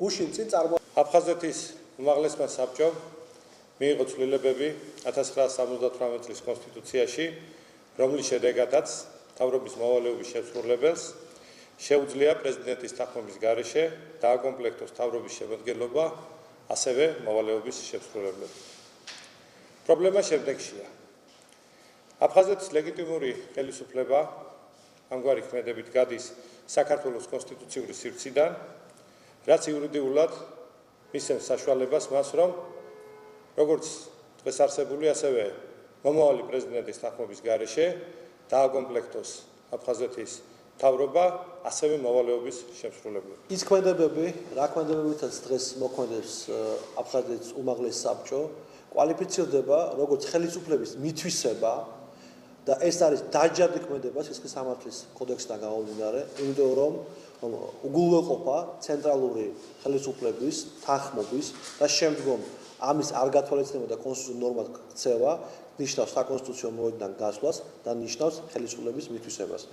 გუშინ წინ წარმოა აფხაზეთის უმაღლესმა საბჭომ მიიღო ცვლილებები 1978 წლის კონსტიტუციაში, რომლის შედეგადაც მთავრობის მოვალეობის შესრულებელს შეუძლია პრეზიდენტის თანხმობის გარეშე დააკომპლექტოს მთავრობის შემადგენლობა, ასევე მოვალეობის შესრულებლად. პრობლემა შემდეგშია. აფხაზეთის ლეგიტიმური ხელისუფლება ამგვარი ქმედებით გადის საქართველოს კონსტიტუციური სივრციდან, რაც იურიდიულად მისცემს საშუალებას მას, რომ როგორც დღეს არსებული, ასევე მომავალი პრეზიდენტის თანხმობის გარეშე დააკომპლექტოს აფხაზეთის მთავრობა, ასევე მოვალეობის შემსრულებლად. ის ქმედებები, რა ქმედებებითაც დღეს მოქმედებს აფხაზეთის უმაღლეს საბჭო, კვალიფიცირდება როგორც ხელისუფლების მითვისება და ეს არის დაჯადი ქმედება სისხლის სამართლის კოდექსიდან გამომდინარე, იმიტომ რომ უგულვეყოფა ცენტრალური ხელისუფლების თანხმობის და შემდგომ ამის არ გათვალისწინებოდა კონსტიტუციური ნორმად ქცევა, ნიშნავს საკონსტიტუციო მოედნიდან გასვლას და ნიშნავს ხელისუფლების მითვისებას.